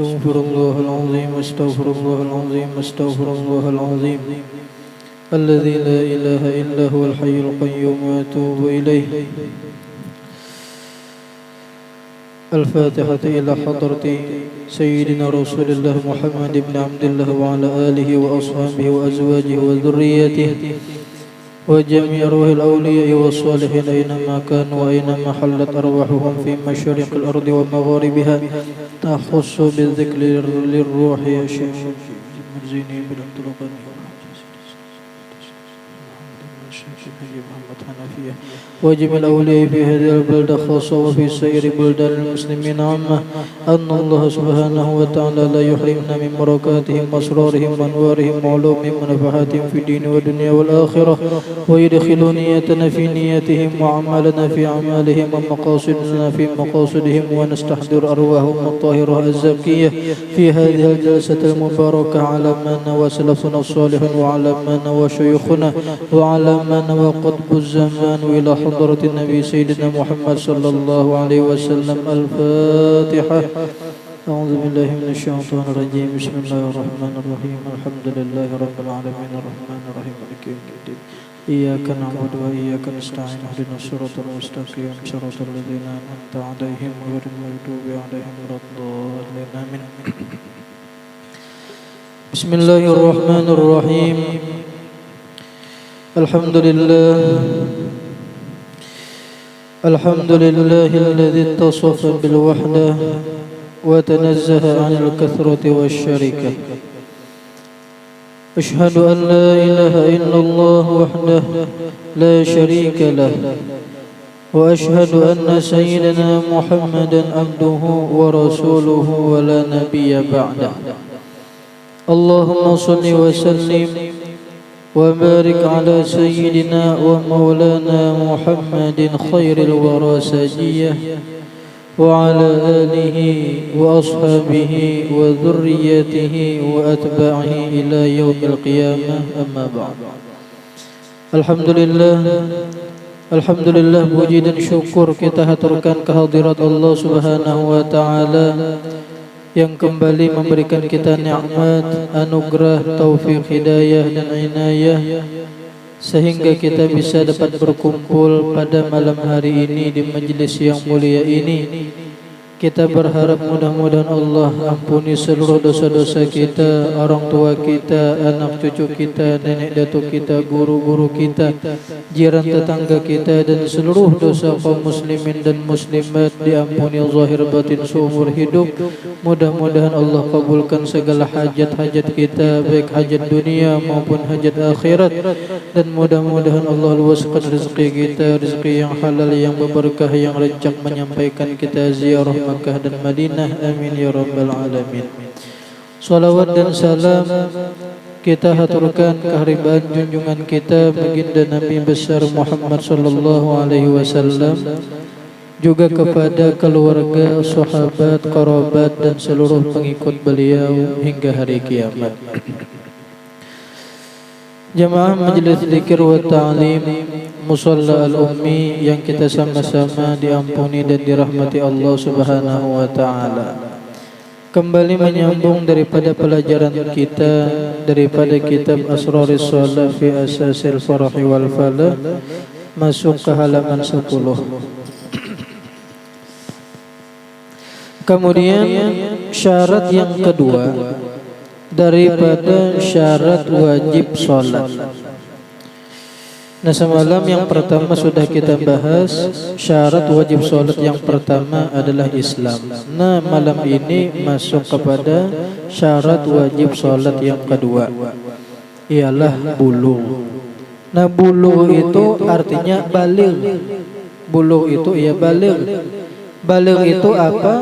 أستغفر الله العظيم أستغفر الله العظيم أستغفر الله العظيم الذي لا إله إلا هو الحي القيوم وأتوب إليه. الفاتحة إلى حضرة سيدنا رسول الله محمد بن عبد الله وعلى آله وأصحابه وأزواجه وذريته وجميع أرواح الأولياء والصالحين أينما كانوا وأينما حلت أرواحهم في مشارق الأرض ومغاربها. تخص بالذكر للروح يا شيخ مرزيني بالانطلاقات محمد حنفية وجميع الأولياء في هذه البلدة خاصة وفي سائر بلدان المسلمين عامة أن الله سبحانه وتعالى لا يحرمنا من بركاتهم وأسرارهم وأنوارهم وعلومهم ونفحاتهم في الدين والدنيا والآخرة ويدخل نيتنا في نيتهم وأعمالنا في أعمالهم ومقاصدنا في مقاصدهم ونستحضر أرواحهم الطاهرة الزكية في هذه الجلسة المباركة على ما نوى سلفنا الصالح وعلى ما نوى شيوخنا وعلى ما نوى قطب الزمان إلى حضرة النبي سيدنا محمد صلى الله عليه وسلم. الفاتحة. أعوذ بالله من الشيطان الرجيم. بسم الله الرحمن الرحيم. الحمد لله رب العالمين الرحمن الرحيم مالك يوم الدين إياك نعبد وإياك نستعين اهدنا الصراط المستقيم صراط الذين أنعمت عليهم غير المغضوب عليهم ولا الضالين آمين. بسم الله الرحمن الرحيم. الحمد لله الحمد لله الذي اتصف بالوحدة وتنزه عن الكثرة والشركة. أشهد أن لا إله إلا الله وحده لا شريك له وأشهد أن سيدنا محمدا عبده ورسوله ولا نبي بعده. اللهم صل وسلم وبارك على سيدنا ومولانا محمد خير الورى ساجية وعلى آله وأصحابه وذريته وأتباعه إلى يوم القيامة. أما بعد. Alhamdulillah puji dan syukur kita haturkan kehadirat Allah Subhanahu wa taala yang kembali memberikan kita nikmat, anugerah, taufik, hidayah dan inayah sehingga kita bisa dapat berkumpul pada malam hari ini di majlis yang mulia ini. Kita berharap mudah-mudahan Allah ampuni seluruh dosa-dosa kita, orang tua kita, anak cucu kita, nenek datuk kita, guru-guru kita, jiran tetangga kita dan seluruh dosa kaum muslimin dan muslimat diampuni zahir batin seumur hidup. Mudah-mudahan Allah kabulkan segala hajat-hajat kita, baik hajat dunia maupun hajat akhirat, dan mudah-mudahan Allah luaskan rezeki kita, rezeki yang halal, yang berberkah, yang rancak menyampaikan kita ziarah Makkah dan Madinah. Amin ya rabbal alamin. Salawat dan salam kita haturkan kehadiran junjungan kita baginda Nabi besar Muhammad sallallahu alaihi wasallam, juga kepada keluarga, sahabat, kerabat dan seluruh pengikut beliau hingga hari kiamat. Jamaah Majlis Zikir wa Ta'lim Musalla Al-Ummi yang kita sama-sama diampuni dan dirahmati Allah Subhanahu wa taala. Kembali menyambung daripada pelajaran kita daripada kitab Asraris Shalah fi Asasil Farahi wal Falah, masuk ke halaman 10. Kemudian syarat yang kedua daripada syarat wajib sholat. Nah, semalam yang pertama sudah kita bahas syarat wajib sholat yang pertama adalah Islam. Nah, malam ini masuk kepada syarat wajib sholat yang kedua, ialah bulugh. Nah, bulugh itu artinya baligh. Bulugh itu ia baligh. Baligh itu apa?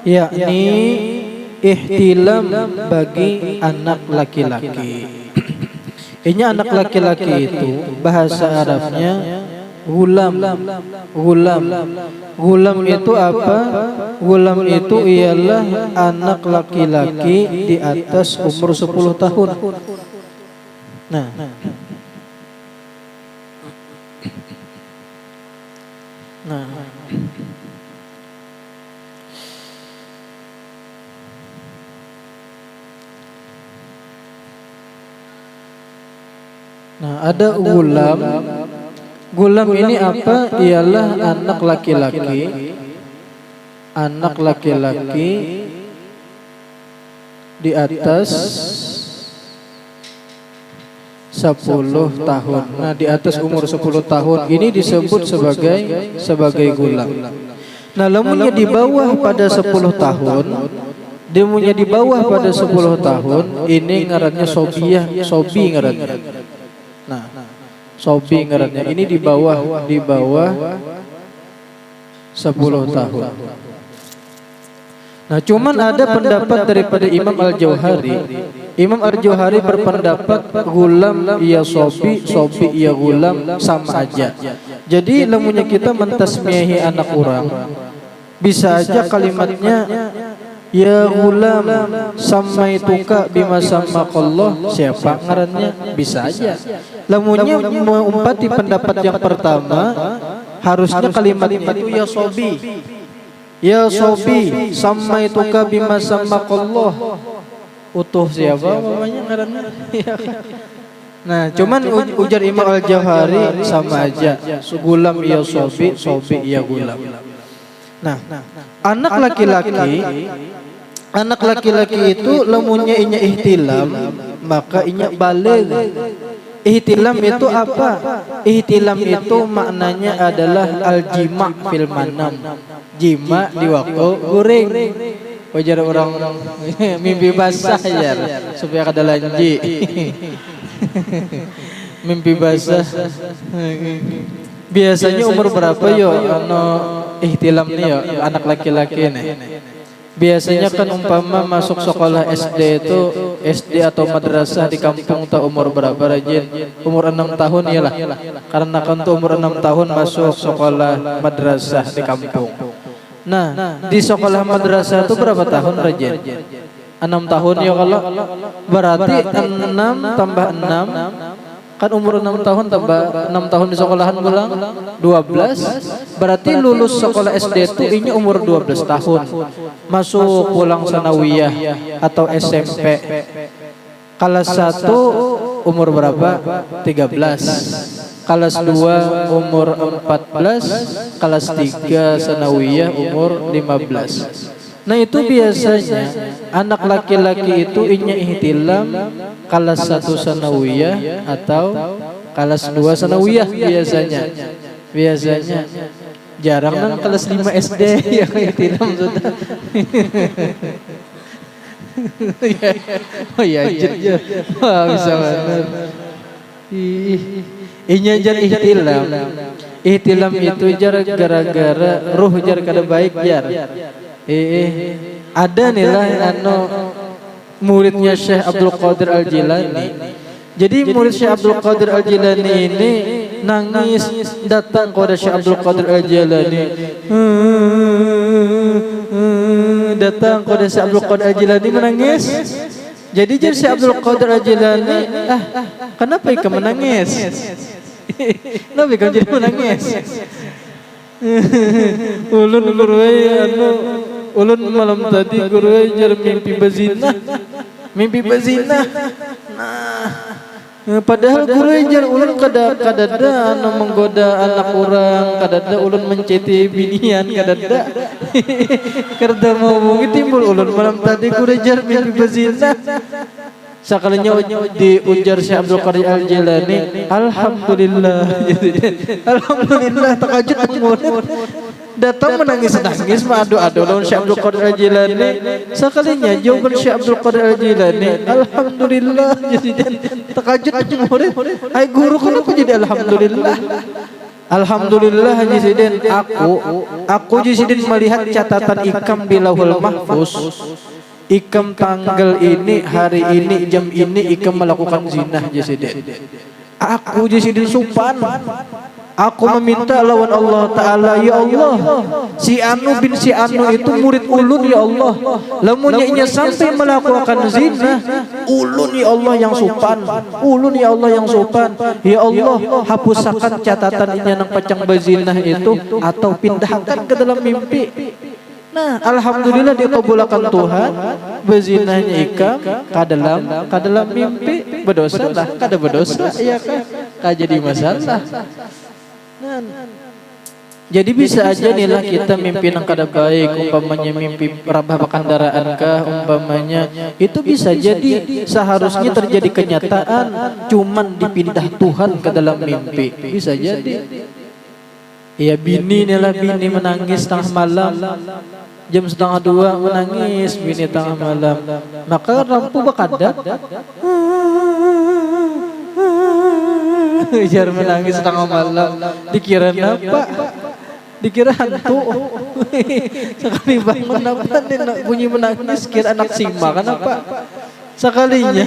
Yakni ihtilam bagi anak laki-laki. Ini anak laki-laki itu bahasa Arabnya gulam. Gulam itu apa? Gulam itu ialah anak laki-laki di atas umur 10 tahun. Nah, Nah, ada gulam. Gulam ini apa? Ialah anak laki-laki. Anak laki-laki di atas 10 tahun. Nah, di atas umur 10 tahun ini disebut sebagai gulam. Nah, lamunnya di bawah pada 10 tahun, demunya di bawah pada 10 tahun, ini ngarannya sobi ngarannya. Nah, sobi ngarannya. Ini di bawah 10 tahun. Nah, cuman ada pendapat daripada Imam Al-Jauhari. Imam Al-Jauhari berpendapat gulam iya sobi iya gulam sama aja. Jadi lamunnya kita mentasmiyahi anak orang, bisa aja kalimatnya ya gulam samaituka bima samaqallah, siapa ngarannya, bisa aja. Lamunnya mengumpati pendapat yang pertama, harusnya kalimat itu ya sobi. Ya sobi samaituka bima samaqallah. Utuh siapa namanya ngarannya? Nah, cuman ujar Imam Al-Jauhari sama aja. Gulam ya sobi ya gulam. Nah, anak laki-laki itu lamunnya inya ihtilam, maka inya baligh. Ihtilam itu apa? Ihtilam itu maknanya adalah al-jima' fil manam. Jima di waktu guring. Wajar orang mimpi basah ya, supaya kada lanji. Mimpi basah. Biasanya umur berapa yo ihtilam nih yo anak laki-laki nih? Biasanya kan umpama masuk sekolah SD itu, SD atau madrasah di kampung tuh umur berapa rajin? Umur 6 tahun iyalah. Karena kan tuh umur 6 tahun masuk sekolah madrasah di kampung. Nah, di sekolah madrasah itu berapa tahun rajin? 6 tahun ya, kalau berarti 6 tambah 6 kan umur 6 tahun tambah 6 tahun di sekolahan pulang 12, berarti lulus sekolah SD itu ini umur 12 tahun. Masuk pulang sanawiyah atau SMP. Kelas 1 umur berapa? 13. Kelas 2 umur 14, kelas 3 sanawiyah umur 15. Nah, itu biasanya anak laki-laki itu inya ihtilam kelas 1 sanawiyah atau kelas 2 sanawiyah biasanya. Biasanya jarang kan kelas 5 SD yang ihtilam sudah. Oh ya, wah bisa benar. Inya jar ihtilam. Ihtilam itu jar gara-gara ruh jar kada baik jar. Ada nih lah muridnya Syekh Abdul Qadir Al-Jilani. Jadi murid Syekh Abdul Qadir Al-Jilani ini nangis datang kepada Syekh Abdul Qadir Al-Jilani. Datang kepada Syekh Abdul Qadir Al-Jilani menangis. Jadi Syekh Abdul Qadir Al-Jilani, kenapa kamu menangis? Kenapa kamu jadi menangis? Ulun malam tadi guru jar mimpi bazina. Nah, padahal guru jar ulun kadada menggoda anak orang, kadada ulun menceti binian, kadada. Karena mau mungkin timbul ulun malam tadi guru jar mimpi bazina. Sekalinya diujar Syekh Abdul Qadir Al-Jilani, alhamdulillah. Alhamdulillah, takajud murid. Datang menangis-nangis adu-adu lawan Syekh Abdul Qadir Al-Jilani. Sekalinya jawaban Syekh Abdul Qadir Al-Jilani, alhamdulillah. Jadi takajud murid. Hai guru, kenapa jadi alhamdulillah? Alhamdulillah Haji Sidin, aku Haji Sidin melihat catatan ikam di Lauhul Mahfuz. Ikam tanggal ini, hari ini, jam ini ikam melakukan zina Jasidin. Aku Jasidin supan. Aku meminta lawan Allah Ta'ala, ya Allah, si Anu bin si Anu itu murid ulun ya Allah. Lamunnya inya sampai melakukan zina, ulun ya Allah yang supan. Ulun ya Allah yang supan. Ya Allah, hapuskan catatan inya nang pacang bazina itu atau pindahkan ke dalam mimpi. Nah, alhamdulillah dikabulkan Tuhan, bezinahnya ikam ka dalam mimpi, berdosa lah, kada berdosa, iya kan? Jadi masalah. Nah, jadi bisa aja nih lah kita mimpi yang kada baik, umpamanya mimpi rabah kendaraan kah, umpamanya itu bisa jadi seharusnya terjadi kenyataan, cuman dipindah Tuhan ke dalam mimpi, bisa jadi. Iya bini nih lah, bini menangis tengah malam, jam 1:30 menangis bini tengah malam, maka lampu bakadap, jar menangis tengah malam, dikira apa? Dikira hantu. Sekali bangun apa bunyi menangis, kira anak sima kan apa? Sekalinya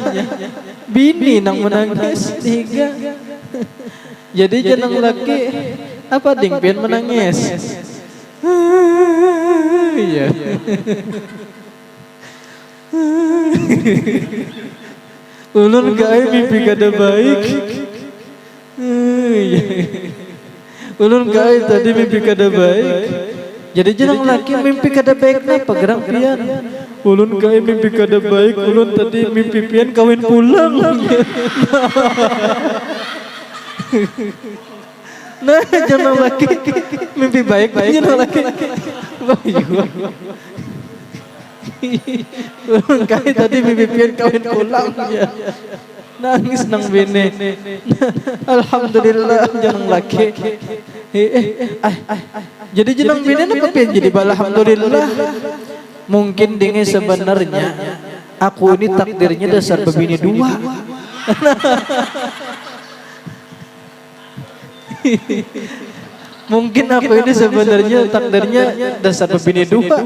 bini nang menangis tiga. Jadi jeneng laki apa dingpin menangis. Iya. Ulun gawe mimpi kada baik. Iya. Ulun gawe tadi mimpi kada baik. Jadi jeneng laki mimpi kada baik napa gerang pian. Ulun gawe mimpi kada baik, ulun tadi mimpi pian kawin pulang. Nah, jeneng laki mimpi baik jeneng laki. Ulun gawe tadi mimpi pian kawin pulang. Nangis nang bini. Alhamdulillah jeneng laki. Jadi jeneng bini apa pian jadi alhamdulillah. Mungkin dengan sebenarnya aku ini takdirnya dasar bebini dua. Mungkin aku ini sebenarnya takdirnya dasar bebini dua,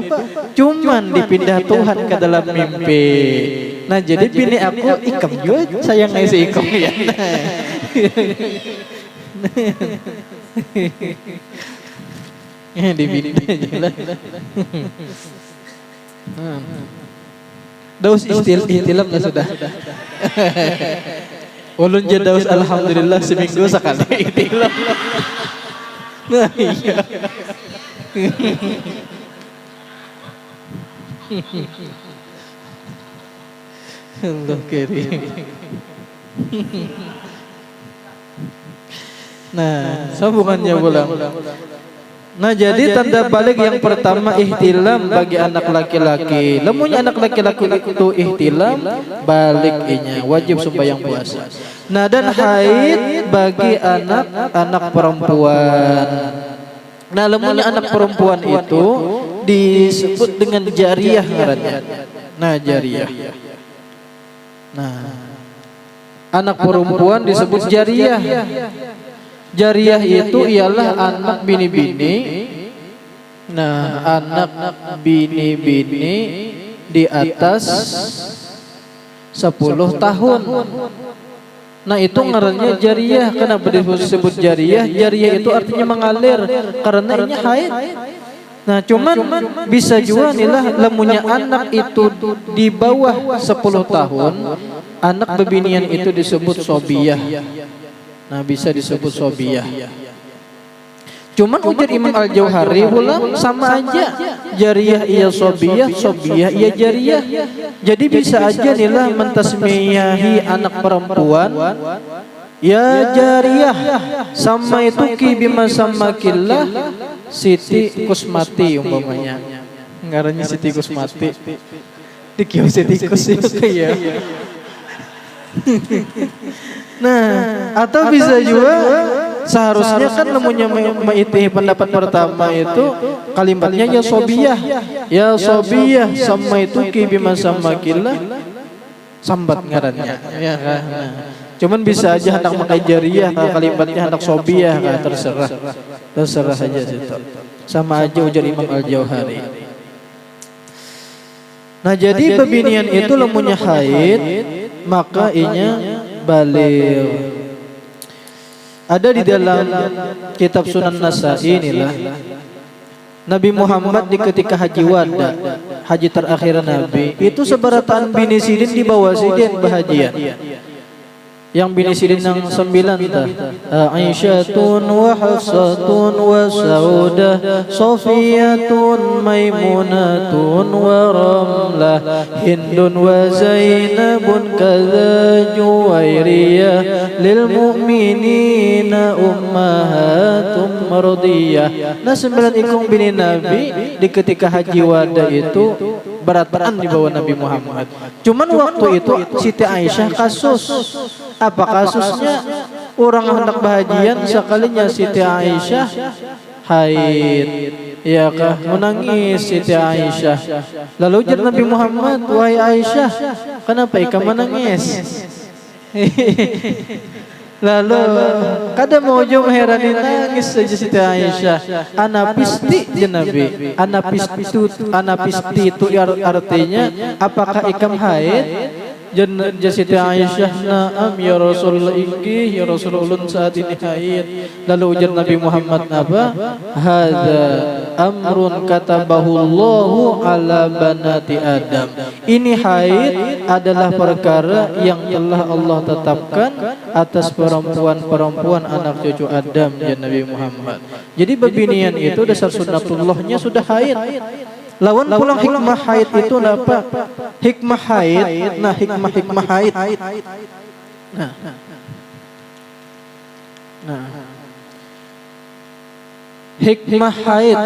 cuman dipindah Tuhan ke dalam mimpi. Nah jadi bini aku ikam juga sayang si ikam ya. Di bini aja. Daus istilam lah sudah. Ulun je daus alhamdulillah seminggu sekali istilam. Nah iya. Allah kirim. Nah, sambungannya ulang. Nah, jadi tanda balik yang pertama ihtilam bagi anak laki-laki. Lemunya anak laki-laki itu ihtilam, baliknya wajib sembahyang puasa. Nah, dan haid bagi anak perempuan. Nah, lemunya anak perempuan itu disebut dengan jariyah ngarannya. Nah, jariyah. Nah, anak perempuan disebut jariyah. Jariyah itu ialah anak bini-bini. Nah, anak bini-bini di atas 10 tahun. Nah, itu ngarannya jariyah. Kenapa disebut jariyah? Jariyah itu artinya mengalir karena ini haid. Nah, cuman bisa juga nilah lemunya anak itu di bawah 10 tahun, anak bebinian itu disebut sobiyah. Nah, bisa disebut sobiyah. Cuman ujar Imam Al-Jauhari ulang sama aja. Jariyah iya sobiyah, sobiyah iya jariyah. Jadi bisa aja nilah mentasmiyahi anak perempuan ya jariyah, sama itu ki bima sama killah Siti Kusmati umpamanya. Ngarannya Siti Kusmati. Di kios Siti Kus ya. Nah, atau bisa juga seharusnya kan lemunya mengikuti pendapat pertama itu kalimatnya ya sobiyah. Ya sobiyah sama itu ki bima sama killah sambat ngarannya. Ya kan. Nah, cuman bisa aja hendak pakai jariyah, kalimatnya hendak sobiyah, terserah saja situ. Sama aja ujar Imam Al-Jauhari. Nah, jadi bebinian itu lemunya haid, maka inya balik. Ada di dalam kitab Sunan Nasa'i inilah Nabi Muhammad di ketika haji wada, haji terakhir Nabi, itu seberataan bini sidin di bawah sidin bahagian. yang bini silin yang 9 tah. Aisyatun wa Hafsatun wa Saudah, Sofiyatun Maimunatun wa Ramlah, Hindun wa Zainabun kadza Juwairiyah, lil mu'minina ummahatum mardiyah. Nah 9 ikung bini Nabi di ketika haji wada itu berataan di bawah Nabi Muhammad. Cuman waktu itu Siti Aisyah kasus. Apa kasusnya? Orang hendak bahagian sekalinya Siti Aisyah haid. Iya kah? Menangis Siti Aisyah. Lalu ujar Nabi Muhammad, wahai Aisyah, kenapa ikam menangis? Lalu kada mau jom herani nangis saja Siti Aisyah. Anapisti ya Nabi. Anapisti itu artinya apakah ikam haid? Siti Aisyah, na'am ya Rasulullah, inggi ya Rasulullah saat ini haid. Lalu ujar Nabi Muhammad apa? Hadza amrun katabahu Allahu ala banati Adam. Ini haid adalah perkara yang telah Allah tetapkan atas perempuan-perempuan anak cucu Adam ya Nabi Muhammad. Jadi bebinian itu dasar sunnatullahnya sudah haid. Lawan pulang hikmah haid itu apa? Hikmah haid, nah hikmah haid. Nah. Hikmah haid.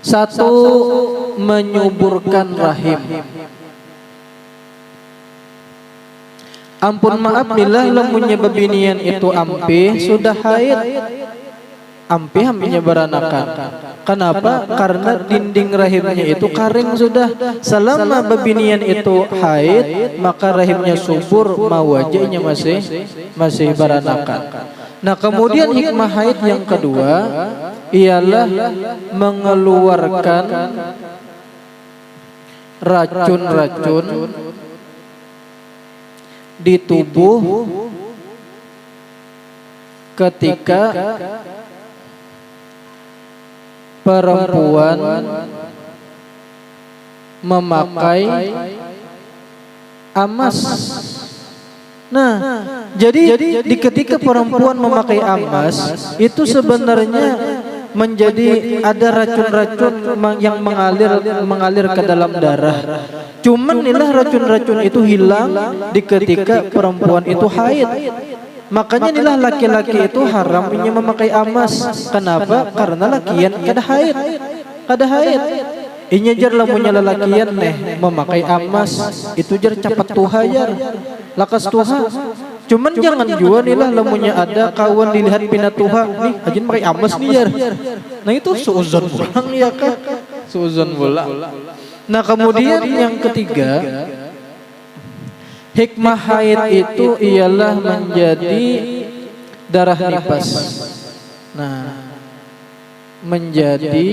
Satu, menyuburkan rahim. Ampun maaf bila lamunnya bebinian itu ampi sudah haid. Ampi-ampinya beranakan. Kenapa? Karena dinding rahimnya itu kering sudah. Selama bebinian itu haid, maka rahimnya subur, mawajahnya masih beranakan. Nah kemudian hikmah haid yang kedua ialah mengeluarkan racun-racun di tubuh ketika perempuan memakai amas. Nah, jadi di ketika perempuan memakai amas itu sebenarnya menjadi ada racun-racun yang mengalir ke dalam darah. Cuman inilah racun-racun itu hilang di ketika perempuan itu haid. Makanya inilah laki-laki itu haramnya memakai amas. Kenapa? Karena lakian kada haid. Inya jar lamunnya lelakian memakai amas itu jar capat tuha jar. Lakas tuha. Cuman jangan jua nilah lamunnya ada kawan dilihat pina tuha nih ajin pakai amas nih jar. Nah itu suuzon pulang ya kah? Suuzon pulang. Nah kemudian yang ketiga, hikmah haid itu ialah menjadi darah nifas. Nah, menjadi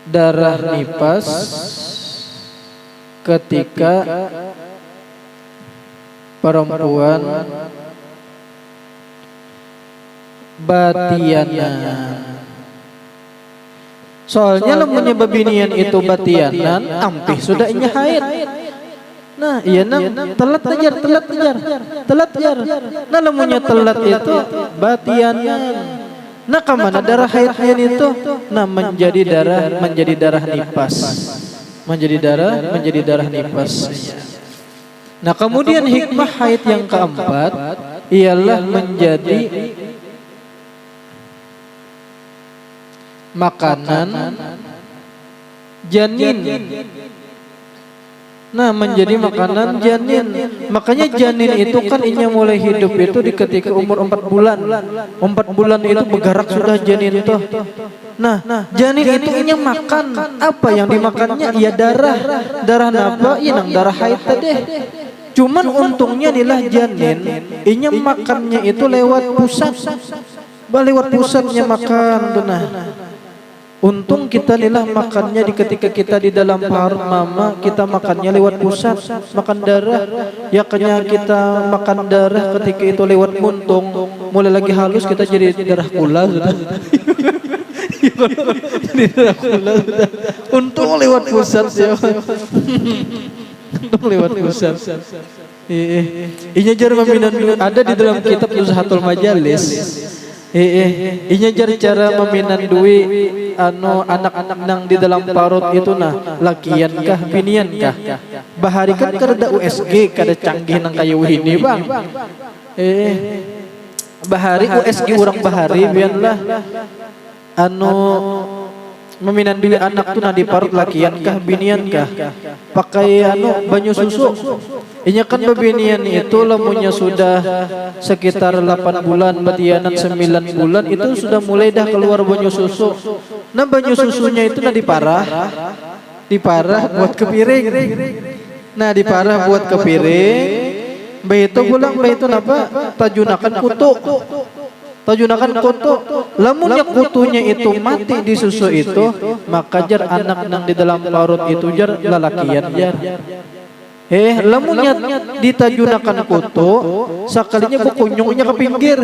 darah nifas ketika perempuan batianan. Soalnya lamunnya bebinian itu batianan, ampih sudah inya haid. Nah, iya telat ajar. Nah, lamunnya telat itu batianan. Nah, kemana darah haidnya itu? Nah, menjadi darah nifas. Menjadi darah nifas. Nah, kemudian hikmah haid yang keempat ialah menjadi makanan janin. Nah, menjadi makanan janin. Makanya janin itu kan inya mulai hidup itu di ketika umur 4 bulan. 4 bulan itu bergerak sudah janin itu. Nah, janin itu inya makan. Apa yang dimakannya? Ya darah. Darah apa? Ya nang darah haid tadi. Cuman untungnya inilah janin inya makannya itu lewat pusat. Lewat pusatnya makan tuh nah. Untung kita nilah makannya di ketika kita di dalam perut mama, kita makannya lewat pusat, makan darah. Ya kenya kita makan darah ketika itu lewat muntung, mulai lagi halus kita jadi darah kula sudah. Untung lewat pusat ya. Untung lewat pusat. Inya jar maminan ada di dalam kitab Nuzhatul Majalis. Inya jar cara maminan duwi anu anak-anak nang di dalam parut itu nah lakian kah binian kah. Bahari kan kada USG kada canggih nang kayu ini bang. Bahari USG urang bahari biarlah anu meminan duwi anak tuh nah di parut lakian kah binian kah pakai anu banyu susu. Inya kan babinian itu lamunnya sudah sekitar 8 bulan batianan 9 bulan itu sudah mulai dah keluar banyu susu. Nah banyu susunya itu nah diparah buat ke piring. Nah diparah buat ke piring. Begitu pulang begitu napa tajunakan kutu. Tajunakan kutu. Lamunnya kutunya itu mati di susu itu, maka jar anak nang di dalam parut itu jar lalakian jar. Lamunnya ditajunakan kutu, sekalinya kukunyungnya ke pinggir,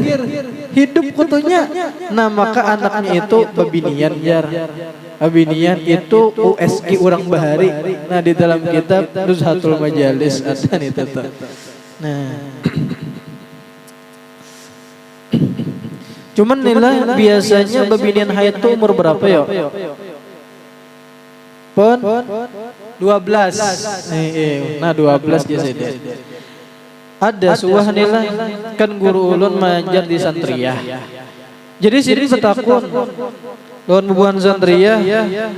hidup kutunya. Nah maka anaknya itu babinian jar. Babinian itu USG urang bahari. Nah di dalam kitab Nuzhatul Majalis ada nih tetap. Nah. Cuman nilai biasanya babinian haid itu umur berapa ya? Pon 12. Nah 12 ya saja. Ada suah nilai kan guru ulun mengajar di Santriyah. Jadi sini petakun lawan bubuhan Santriyah,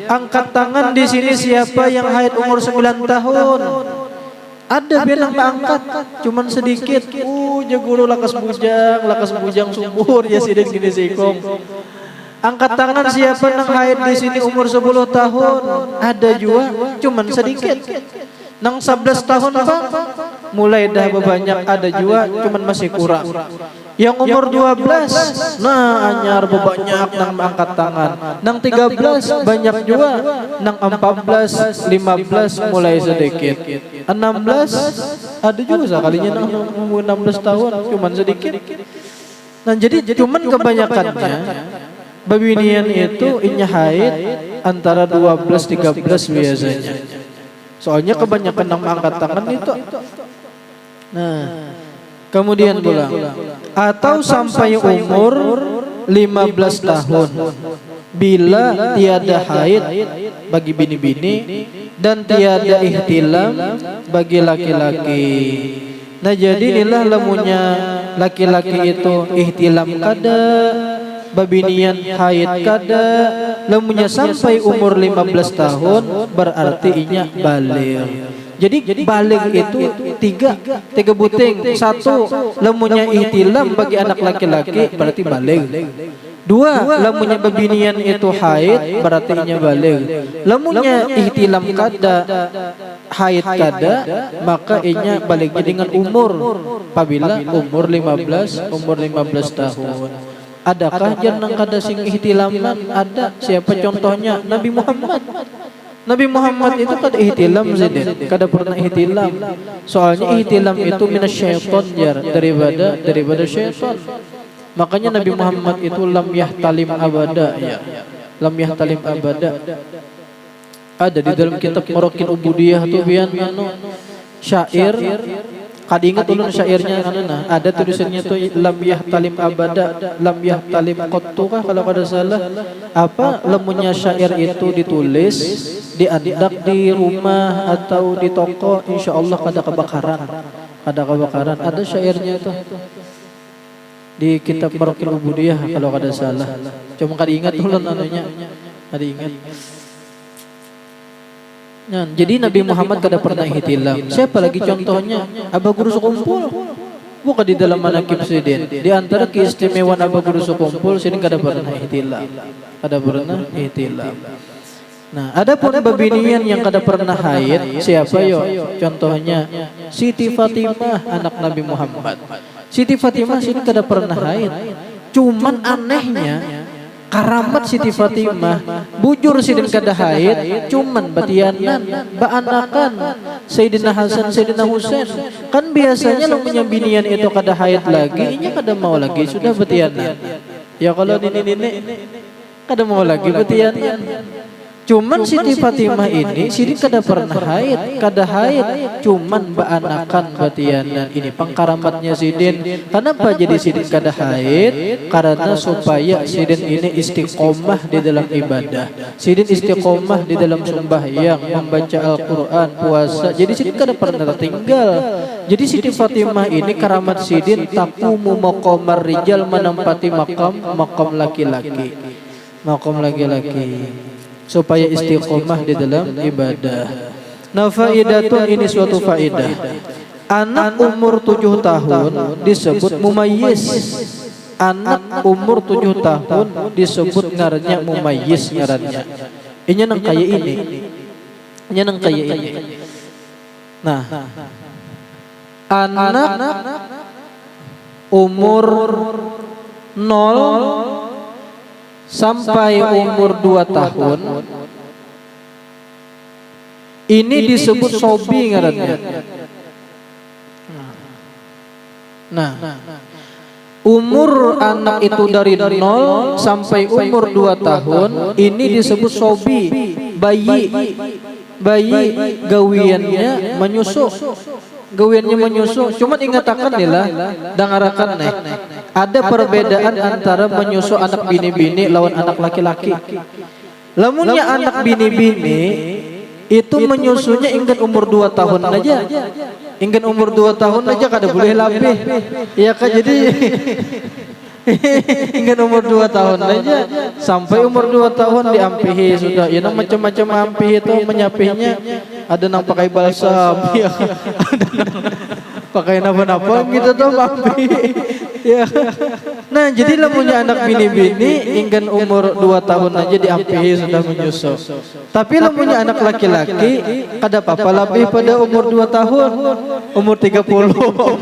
angkat tangan di sini siapa yang haid umur 9 tahun? Ada bilang angkat, cuman sedikit. Jaguru lakas bujang subur ya sidin gini sikong. Angkat tangan siapa nang haid di sini umur 10 tahun? Ada juga, cuman sedikit. Nang 11 tahun Pak, mulai dah banyak ada juga, cuman masih kurang. Yang umur 12, nah anyar banyak nang angkat tangan. Nang 13 banyak juga, nang 14, 15 mulai sedikit. 16 ada juga sekalinya nang umur 16 tahun, cuman sedikit. Nah jadi cuman kebanyakannya babinian itu inya haid antara 12-13 biasanya. Soalnya kebanyakan nang angkat tangan itu. Nah, kemudian pulang atau sampai umur 15 tahun bila tiada haid bagi bini-bini dan tiada ihtilam bagi laki-laki. Nah jadi inilah lamunya laki-laki itu ihtilam kada, babinian haid kada, lamunya sampai umur 15 tahun berarti inya baligh. Jadi baligh itu tiga buting. Satu, lamunya ihtilam bagi anak laki-laki berarti baligh. Dua, lamunya babinian itu haid berarti inya baligh. Lamunya ihtilam kada, haid kada, maka inya balighnya dengan umur. Apabila umur 15 tahun. Adakah janang kada sing ihtilaman? Ada. Siapa contohnya? Nabi Muhammad. Nabi Muhammad itu kada ihtilam zidin, kada pernah ihtilam. Soalnya ihtilam itu minasyaiton jar, daripada syaitan. Makanya Nabi Muhammad itu lam yahtalim abada ya. Lam yahtalim abada. Ada di dalam kitab Marakin Ubudiyah tuh bian syair. Kada ingat ulun syairnya karena ada tulisannya tuh lam yahtalim abada, lam yahtalim qattu kah kalau kada salah. Apa lamunnya syair itu ditulis diandak di rumah atau di toko, insyaallah kada kebakaran. Ada syairnya itu di kitab Marakin Ubudiyah kalau kada salah. Cuma kada ingat ulun anunya. Kada ingat. Nah, jadi Nabi Muhammad kada pernah ihtilam. Siapa lagi contohnya? Abah Guru Sukumpul. Bukan di dalam manaqib sidin. Di antara keistimewaan Abah Guru Sukumpul sidin kada pernah ihtilam. Nah, ada pun babinian yang kada pernah haid. Siapa yo? Contohnya Siti Fatimah anak Nabi Muhammad. Siti Fatimah sidin kada pernah haid. Cuman anehnya karamat Siti Fatimah bujur sidin kada haid, cuman batianan baanakan Sayyidina Hasan Sayyidina Husain. Kan biasanya lamunnya binian itu kada haid lagi, inya kada mau lagi sudah batianan. Ya kalau nini kada mau lagi betian. Cuman Siti Fatimah ini sidin kada pernah haid, cuman baanakan betianan. Ini pangkaramatnya sidin. Kenapa jadi sidin kada haid? Karena supaya sidin ini istiqomah di dalam ibadah. Sidin istiqomah di dalam sembahyang, membaca Al-Qur'an, puasa. Jadi sidin kada pernah tertinggal. Jadi Siti Fatimah ini karamat sidin taqumu maqamar rijal, menempati makam laki-laki. Makam laki-laki. Supaya istiqomah di dalam ibadah. Nah, faidatun, ini suatu faidah. Anak umur 7 tahun disebut mumayyiz. Anak umur 7 tahun disebut ngarannya mumayyiz ngarannya. Inya nang kaya ini. Inya nang kaya ini. Nah, anak umur 0 sampai umur 2 tahun ini disebut sobi ngarannya. Nah, umur anak itu dari 0 sampai umur 2 tahun ini disebut sobi, bayi gawiannya menyusu. Cuman ingatakan lah dangarakan nih. Ada perbedaan antara menyusu anak bini-bini lawan anak laki-laki. Lamunnya anak bini-bini itu menyusunya ingin umur 2 tahun aja. Ingin umur 2 tahun aja kada boleh lebih. Iya kan, jadi ingin umur 2 tahun aja sampai umur 2 tahun diampihi sudah. Ya macam-macam ampihi itu menyapihnya. Ada nang pakai balsam, ya. Ada nang pakai napa-napa gitu tuh ampihi. Ya. Nah, jadi lamunnya anak bini-bini ingin umur 2 tahun aja diampihi sudah menyusu. Tapi lamunnya anak laki-laki kada apa-apa lebih pada umur 2 tahun. Umur 30, 40.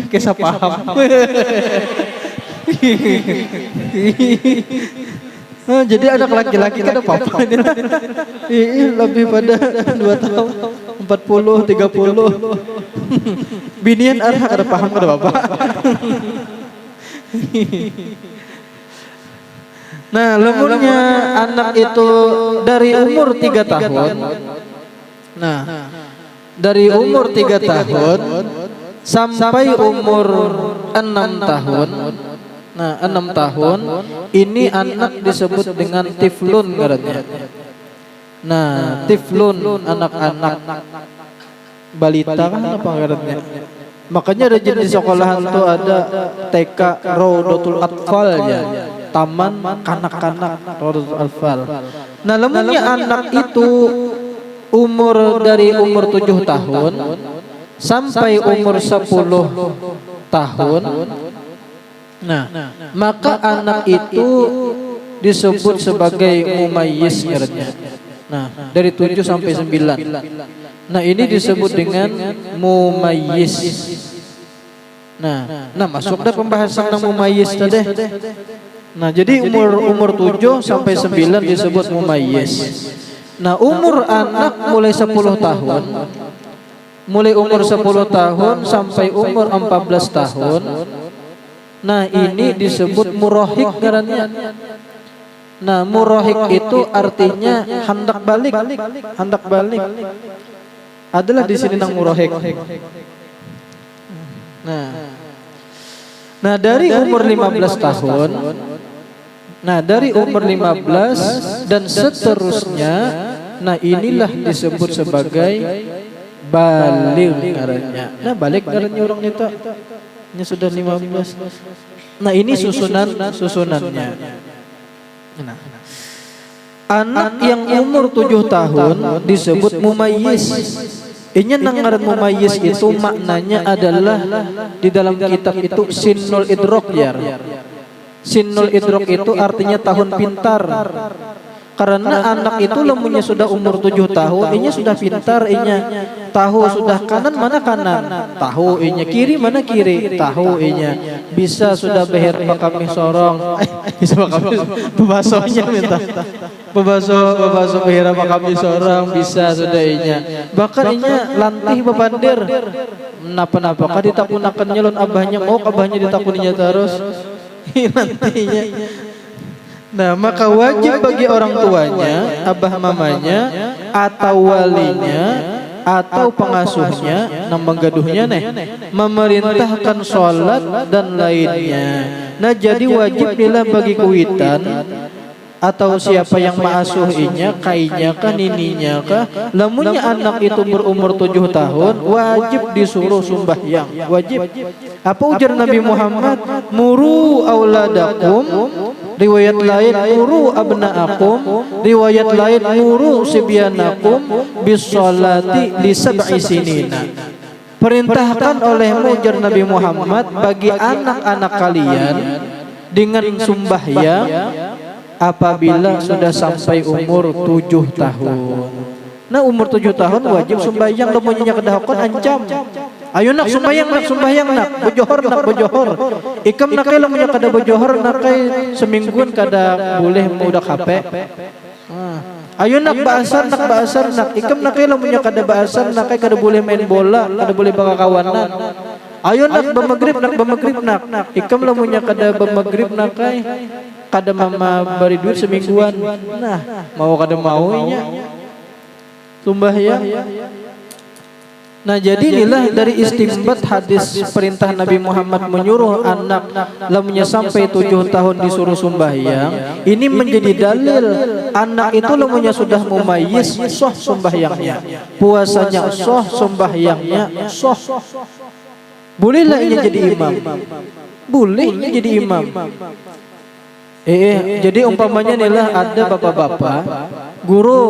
Kisah paham. Nah, jadi anak laki-laki kan apa-apa lebih pada 2 tahun, 40, 30. Binian ada paham kada apa. Nah, lamunnya anak itu dari umur 3 tahun. Nah, dari umur 3 tahun sampai umur 6 tahun. Nah, 6 tahun ini anak disebut dengan tiflun ngarannya. Nah, tiflun anak-anak balita kan apa ngarannya. Makanya ada jenis sekolahan tuh ada TK Raudatul Atfal ya. Taman kanak-kanak Raudatul Atfal. Nah, lamunnya anak itu umur dari umur 7 tahun sampai umur 10 tahun. Nah, maka anak itu disebut sebagai mumayyiz ngarannya. Nah, dari 7 sampai 9. Nah, ini disebut dengan mumayyiz. Nah, masuk dah pembahasan tentang mumayyiz tadi. Nah, jadi umur 7 sampai 9 disebut mumayyiz. Nah, umur anak mulai 10 tahun. Mulai umur 10 tahun sampai umur 14 tahun. Nah, ini disebut murahik ngarannya. Nah, murahik itu artinya hendak balik. Adalah di sini nang murahik. Nah, dari umur 15 tahun. Nah, dari umur 15 dan seterusnya, nah inilah disebut sebagai baligh ngarannya. Nah, balik ngarannya orang itu. Ini sudah 15. Nah, ini susunannya. Nah, anak yang umur 7 tahun disebut mumayyiz. Ini ngaran mumayyiz itu maknanya adalah di dalam kitab itu sinnul idrok ya. Sinnul idrok itu artinya tahun pintar. Karena anak itu lamunnya sudah umur 7 tahun, inya sudah pintar, inya tahu sudah kanan mana kanan, tahu inya kiri mana kiri, tahu inya bisa sudah beher pakami sorong, bisa pakami pembasonya minta, pembaso beher pakami sorong bisa sudah inya, bahkan inya lantih bebandir. Napa-napa kah ditakunakan nyelon abahnya, mau abahnya ditakuninya terus. Nantinya. Nah, maka wajib bagi orang tuanya, abah mamanya, atau walinya, atau pengasuhnya, nama gaduhnya memerintahkan sholat dan lainnya. Nah, jadi wajib bila bagi kuitan atau siapa yang mengasuhinya, kainya kah, nininya kah, lamunnya anak itu berumur 7 tahun, wajib disuruh sembahyang, wajib. Apa ujar Nabi Muhammad? Muru auladakum, riwayat lain muru abnaakum, riwayat lain muru sibyanakum bis sholati li sab'i sinina. Perintahkan olehmu, ujar Nabi Muhammad, bagi anak-anak kalian dengan sembahyang apabila sudah sampai umur 7 tahun. Nah, umur 7 tahun wajib sembahyang, lamunnya kedahokon ancam. Ayo nak sembahyang nak, bojohor. Ikam nak kay lamunnya kada bojohor nak kay semingguan kada boleh mudak HP. Ayo nak baasar nak, ikam nak kay lamunnya kada baasar nak kay kada boleh main bola, kada boleh bakakawanan. Ayo nak bamagrib nak, ikam lamunnya kada bamagrib nak kay kada mama beri duit semingguan. Nah, mau kada mau nya sembahyang. Nah, jadi inilah dari istimbat hadis perintah Nabi Muhammad menyuruh anak lamunnya sampai 7 tahun disuruh sembahyang. Ini menjadi dalil anak itu lamunnya sudah mumayyiz sah sembahyangnya, puasanya sah, sembahyangnya sah. Bolehlah ia jadi imam. Boleh ia jadi imam. Jadi umpamanya inilah ada bapak-bapak guru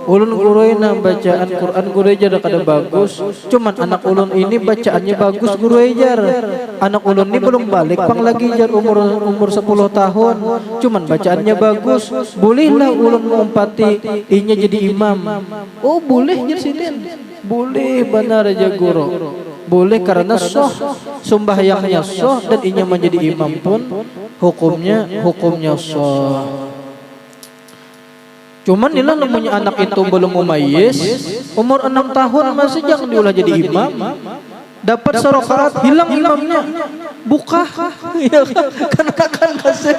ulun guruina bacaan Quran guru aja kada bagus, cuman anak ulun ini bacaannya bagus guru ajar. Anak ulun ini belum balik pang lagi jar umur 10 tahun, cuman bacaannya bagus. Bolehlah ulun mengumpati inya jadi imam. Oh, boleh jar sidin. Boleh benar aja guru. Boleh karena sah, sembahyangnya sah, dan inya menjadi imam pun hukumnya sah. Cuman nila namanya anak itu belum mumayyiz, umur 6 tahun masih jangan diulah jadi imam. Dapat sarakaat hilang imamnya, buka, ya kan kasih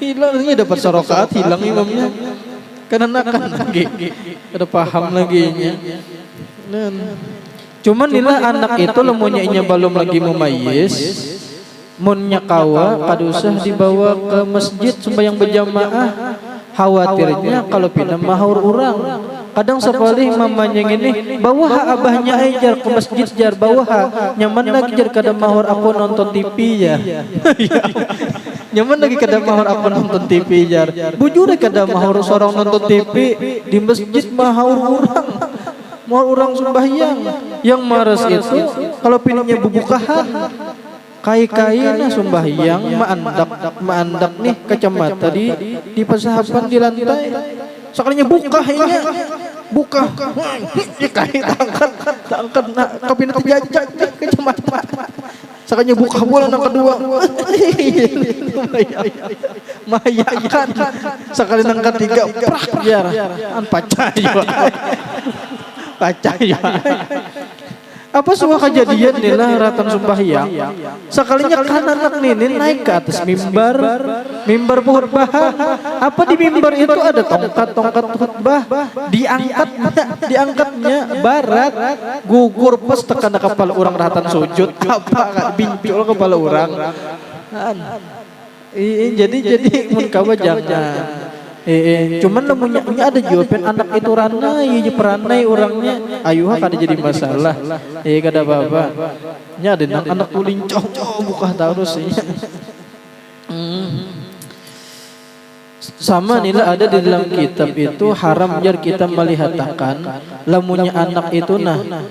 hilangnya dapat sarakaat hilang imamnya, karena kan lagi, ada paham lagi nya. Cuman nila anak itu lamunnya inya belum lagi mumayyiz, munnya kawa kada usah dibawa ke masjid sembahyang berjamaah. Khawatirnya kalau pindah mahur orang, kadang sekali mamanya ini bawa abahnya ajar ke masjid jar, bawa nyaman lagi jar kada mahur aku nonton TV ya. Nyaman lagi kada mahur aku nonton TV jar, bujur kada mahur sorong nonton TV di masjid mahur orang sembahyang. Yang maras itu kalau pinanya bubukahan kai-kaina sembahyang maandak nih kacamata di pasahapan di lantai. Sekalinya buka kai angkat nak kapina dijajak kacamata. Sekalinya buka bola yang kedua. Mayakan. Sekali yang ketiga prak biar pacaya. Apa semua kejadian inilah ratan sembahyang. Sekalinya kan anak nini naik ke atas mimbar khutbah. Apa di mimbar itu ada tongkat khutbah, diangkatnya barat, gugur pas tekan kepala orang ratan sujud. Apa bincul kepala orang. Jadi mun kawa jangan. Cuman lamunnya ada jawaban anak itu ranai, peranai orangnya, ayuh kada jadi masalah. Kada apa-apa. Nya ada anak ulin buka terus ya. Sama nila ada di dalam kitab itu haram jar kita melihatkan lamunnya anak itu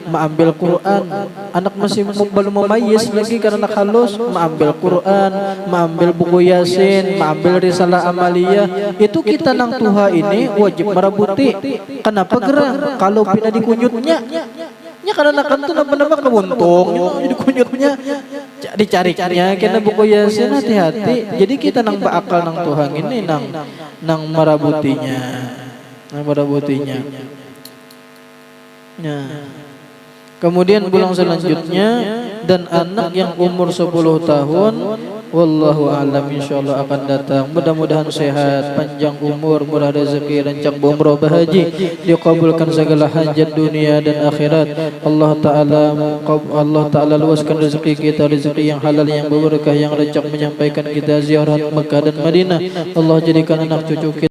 mengambil Quran, anak masih belum memayyiz lagi karena halus, mengambil Quran, mengambil buku Yasin, mengambil risalah amaliyah, itu kita nang tuha ini wajib merabuti. Kenapa gerang? Kalau pindah dikunyutnya nya karena kan tuh napa-napa kebuntung jadi kunyutnya dicari-carinya kena buku Yasin, hati-hati. Jadi kita nang bakal nang Tuhan ini nang merabutinya. Nah, kemudian bulan selanjutnya dan anak yang umur 10 tahun, wallahu a'lam, insyaallah akan datang. Mudah-mudahan sehat, panjang umur, murah rezeki, rancak umrah bahaji, dikabulkan segala hajat dunia dan akhirat. Allah Taala luaskan rezeki kita, rezeki yang halal, yang berkah, yang rancak menyampaikan kita ziarah Mekah dan Madinah. Allah jadikan anak cucu kita